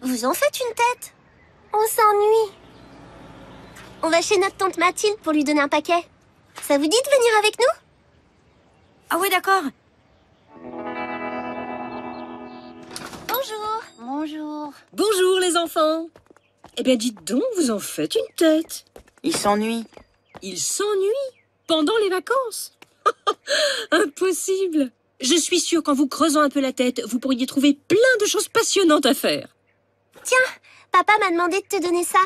Vous en faites une tête. On s'ennuie. On va chez notre tante Mathilde pour lui donner un paquet. Ça vous dit de venir avec nous? Ah ouais, d'accord. Bonjour. Bonjour. Bonjour les enfants. Eh bien dites donc, vous en faites une tête. Il s'ennuie. Il s'ennuie pendant les vacances. Impossible. Je suis sûre qu'en vous creusant un peu la tête, vous pourriez trouver plein de choses passionnantes à faire. Tiens, papa m'a demandé de te donner ça.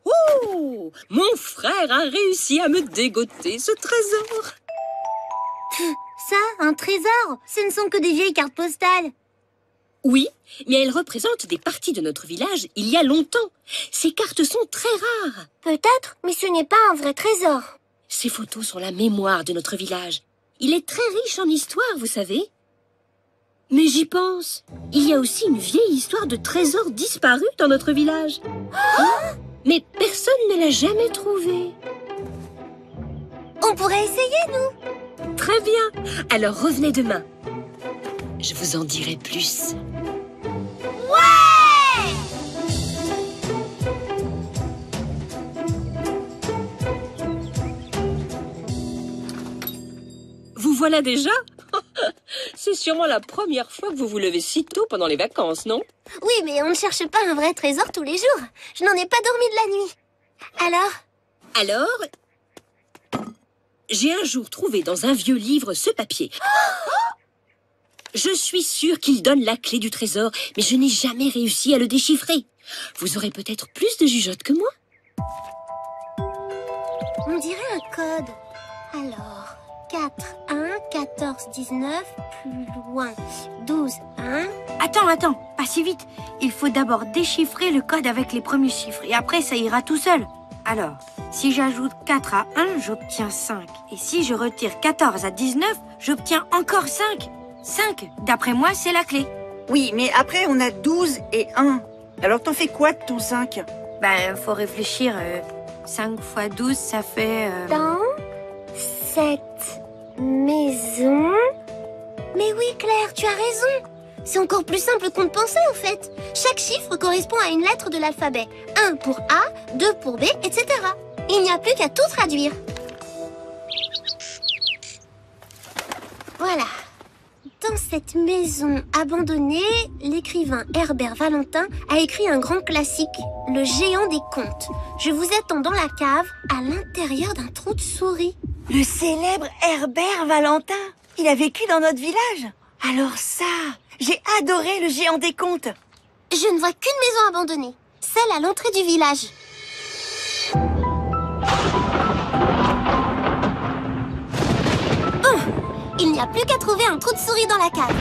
Oh, mon frère a réussi à me dégoter ce trésor. Ça, un trésor? Ce ne sont que des vieilles cartes postales. Oui, mais elles représentent des parties de notre village il y a longtemps. Ces cartes sont très rares. Peut-être, mais ce n'est pas un vrai trésor. Ces photos sont la mémoire de notre village. Il est très riche en histoire, vous savez. Mais j'y pense. Il y a aussi une vieille histoire de trésors disparus dans notre village. Mais personne ne l'a jamais trouvé. On pourrait essayer, nous. Très bien. Alors revenez demain. Je vous en dirai plus. Ouais! Vous voilà déjà? C'est sûrement la première fois que vous vous levez si tôt pendant les vacances, non? Oui, mais on ne cherche pas un vrai trésor tous les jours. Je n'en ai pas dormi de la nuit. Alors, j'ai un jour trouvé dans un vieux livre ce papier. Je suis sûre qu'il donne la clé du trésor, mais je n'ai jamais réussi à le déchiffrer. Vous aurez peut-être plus de jugeote que moi. On dirait un code. Alors, 4, 1, 14, 19, plus loin, 12, 1... Attends, pas si vite. Il faut d'abord déchiffrer le code avec les premiers chiffres et après ça ira tout seul. Alors, si j'ajoute 4 à 1, j'obtiens 5. Et si je retire 14 à 19, j'obtiens encore 5. 5, d'après moi, c'est la clé. Oui, mais après, on a 12 et 1. Alors, t'en fais quoi de ton 5? Ben, faut réfléchir. 5 fois 12, ça fait... Dans cette maison... Mais oui, Claire, tu as raison. C'est encore plus simple qu'on ne pensait, en fait. Chaque chiffre correspond à une lettre de l'alphabet. 1 pour A, 2 pour B, etc. Il n'y a plus qu'à tout traduire. Voilà. Dans cette maison abandonnée, l'écrivain Herbert Valentin a écrit un grand classique, Le géant des contes. Je vous attends dans la cave, à l'intérieur d'un trou de souris. Le célèbre Herbert Valentin. Il a vécu dans notre village. Alors ça, j'ai adoré le géant des contes. Je ne vois qu'une maison abandonnée, celle à l'entrée du village. Bon, il n'y a plus qu'à trouver un trou de souris dans la cave.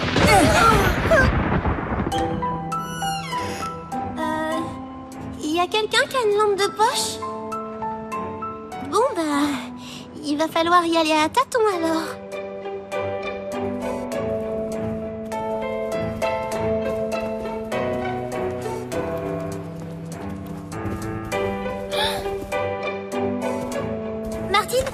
Y a quelqu'un qui a une lampe de poche? Bon, bah, il va falloir y aller à tâtons alors. Martine?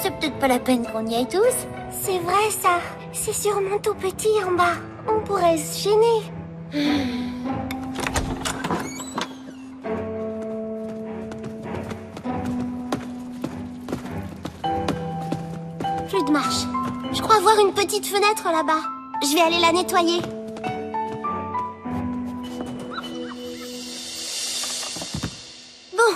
C'est peut-être pas la peine qu'on y aille tous. C'est vrai ça. C'est sûrement tout petit en bas. On pourrait se gêner. Plus de marche. Je crois voir une petite fenêtre là-bas. Je vais aller la nettoyer. Bon,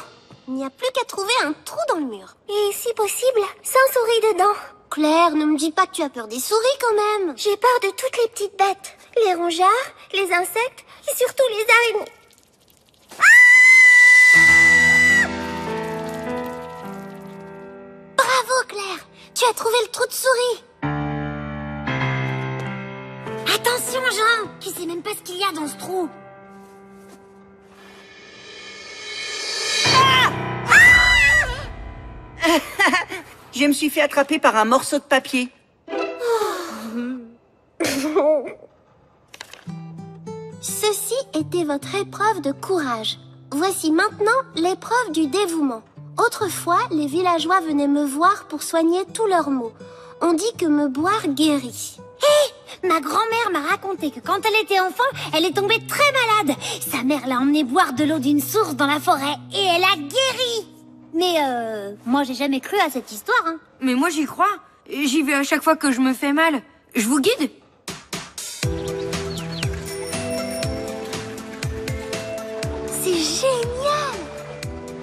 il n'y a plus qu'à trouver un trou dans le mur. Et si possible, sans souris dedans. Claire, ne me dis pas que tu as peur des souris quand même. J'ai peur de toutes les petites bêtes. Les rongeurs, les insectes et surtout les araignées. Bravo Claire, tu as trouvé le trou de souris. Attention Jean, tu sais même pas ce qu'il y a dans ce trou. Je me suis fait attraper par un morceau de papier. Ceci était votre épreuve de courage. Voici maintenant l'épreuve du dévouement. Autrefois, les villageois venaient me voir pour soigner tous leurs maux. On dit que me boire guérit. Hé, ma grand-mère m'a raconté que quand elle était enfant, elle est tombée très malade. Sa mère l'a emmenée boire de l'eau d'une source dans la forêt et elle a guéri. Mais moi j'ai jamais cru à cette histoire, hein. Mais moi j'y crois. J'y vais à chaque fois que je me fais mal. Je vous guide? C'est génial!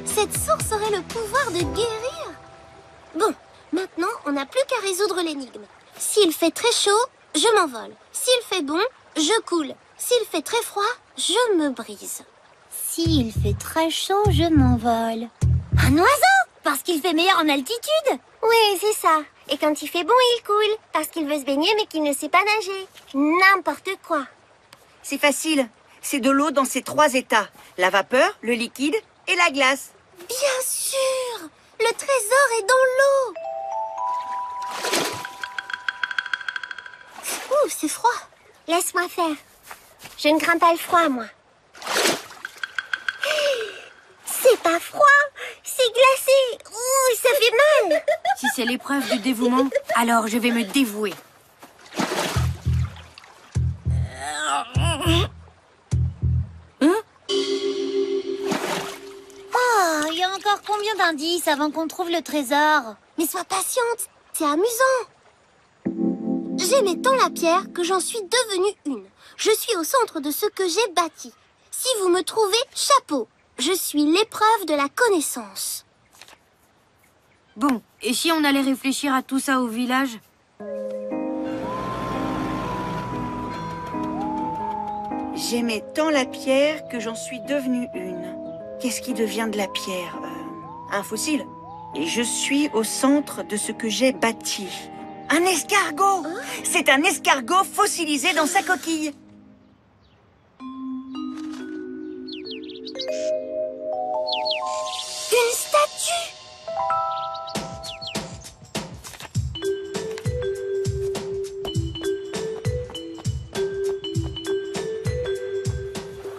Cette source aurait le pouvoir de guérir. Bon, maintenant, on n'a plus qu'à résoudre l'énigme. S'il fait très chaud, je m'envole. S'il fait bon, je coule. S'il fait très froid, je me brise. S'il fait très chaud, je m'envole. Un oiseau, parce qu'il fait meilleur en altitude. Oui, c'est ça. Et quand il fait bon, il coule. Parce qu'il veut se baigner, mais qu'il ne sait pas nager. N'importe quoi. C'est facile. C'est de l'eau dans ses 3 états. La vapeur, le liquide et la glace. Bien sûr! Le trésor est dans l'eau! Ouh, c'est froid. Laisse-moi faire. Je ne crains pas le froid, moi. C'est pas froid, c'est glacé. Ouh, ça fait mal. Si c'est l'épreuve du dévouement, alors je vais me dévouer. Oh, il y a encore combien d'indices avant qu'on trouve le trésor? Mais sois patiente, c'est amusant. J'aimais tant la pierre que j'en suis devenue une. Je suis au centre de ce que j'ai bâti. Si vous me trouvez, chapeau. Je suis l'épreuve de la connaissance. Bon, et si on allait réfléchir à tout ça au village? J'aimais tant la pierre que j'en suis devenue une. Qu'est-ce qui devient de la pierre? Un fossile. Et je suis au centre de ce que j'ai bâti. Un escargot! C'est un escargot fossilisé dans sa coquille. Une statue!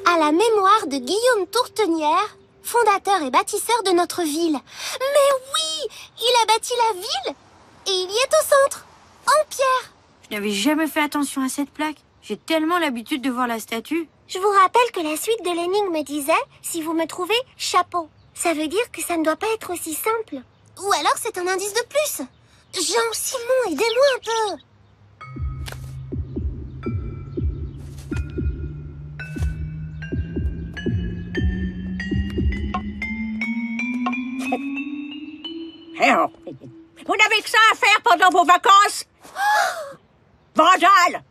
À la mémoire de Guillaume Tourtenière, fondateur et bâtisseur de notre ville. Mais oui! Il a bâti la ville et il y est au centre, en pierre. Je n'avais jamais fait attention à cette plaque. J'ai tellement l'habitude de voir la statue. Je vous rappelle que la suite de l'énigme disait « Si vous me trouvez, chapeau ». Ça veut dire que ça ne doit pas être aussi simple. Ou alors c'est un indice de plus. Jean, Simon, aidez-moi un peu. Vous n'avez que ça à faire pendant vos vacances? Vandale!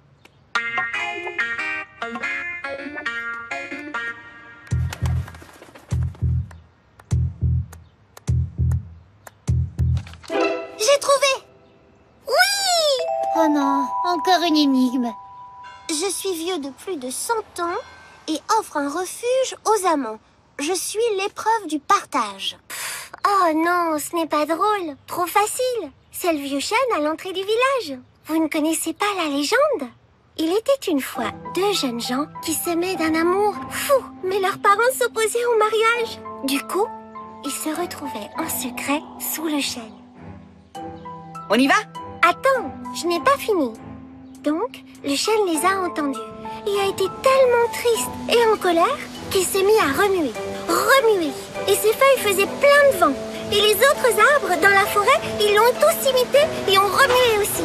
J'ai trouvé. Oui! Oh non, encore une énigme. Je suis vieux de plus de 100 ans et offre un refuge aux amants. Je suis l'épreuve du partage. Oh non, ce n'est pas drôle. Trop facile. C'est le vieux chêne à l'entrée du village. Vous ne connaissez pas la légende? Il était une fois 2 jeunes gens qui s'aimaient d'un amour fou, mais leurs parents s'opposaient au mariage. Du coup, ils se retrouvaient en secret sous le chêne. On y va? Attends, je n'ai pas fini. Donc, le chêne les a entendus. Il a été tellement triste et en colère qu'il s'est mis à remuer, remuer. Et ses feuilles faisaient plein de vent. Et les autres arbres dans la forêt, ils l'ont tous imité et ont remué aussi.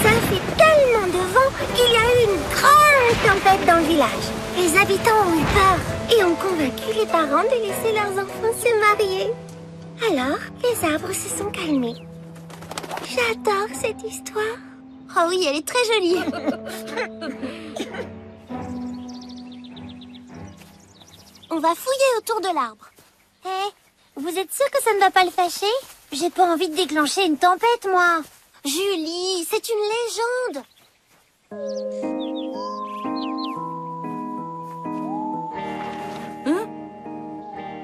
Ça a fait tellement de vent qu'il y a eu une grande tempête dans le village. Les habitants ont eu peur et ont convaincu les parents de laisser leurs enfants se marier. Alors, les arbres se sont calmés. J'adore cette histoire. Oh oui, elle est très jolie. On va fouiller autour de l'arbre. Hé, vous êtes sûr que ça ne va pas le fâcher? J'ai pas envie de déclencher une tempête, moi. Julie, c'est une légende. Hein?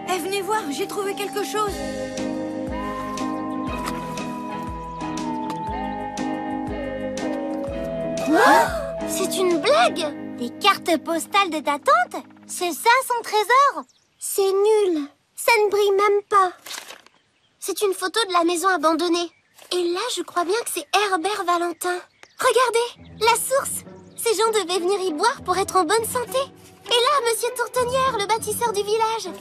Eh, venez voir, j'ai trouvé quelque chose. C'est une blague! Des cartes postales de ta tante? C'est ça son trésor? C'est nul. Ça ne brille même pas. C'est une photo de la maison abandonnée. Et là, je crois bien que c'est Herbert Valentin. Regardez, la source. Ces gens devaient venir y boire pour être en bonne santé. Et là, Monsieur Tourtonnière, le bâtisseur du village.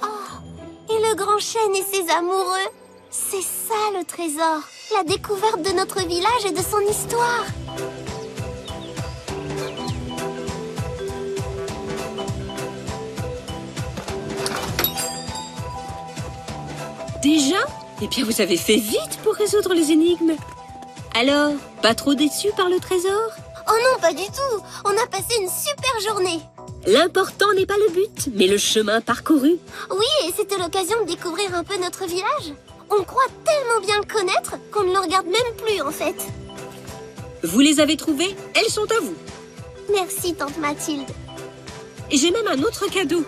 Oh, et le grand chêne et ses amoureux. C'est ça le trésor. La découverte de notre village et de son histoire. Déjà? Eh bien, vous avez fait vite pour résoudre les énigmes. Alors, pas trop déçu par le trésor? Oh non, pas du tout. On a passé une super journée. L'important n'est pas le but, mais le chemin parcouru. Oui, et c'était l'occasion de découvrir un peu notre village. On croit tellement bien le connaître qu'on ne le regarde même plus, en fait. Vous les avez trouvées? Elles sont à vous. Merci, tante Mathilde. Et j'ai même un autre cadeau.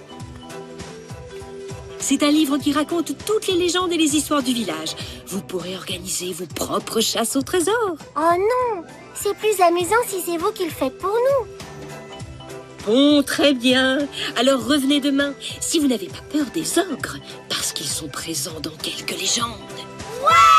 C'est un livre qui raconte toutes les légendes et les histoires du village. Vous pourrez organiser vos propres chasses au trésor. Oh non, c'est plus amusant si c'est vous qui le faites pour nous. Bon, très bien. Alors revenez demain, si vous n'avez pas peur des ogres, parce qu'ils sont présents dans quelques légendes. Ouais!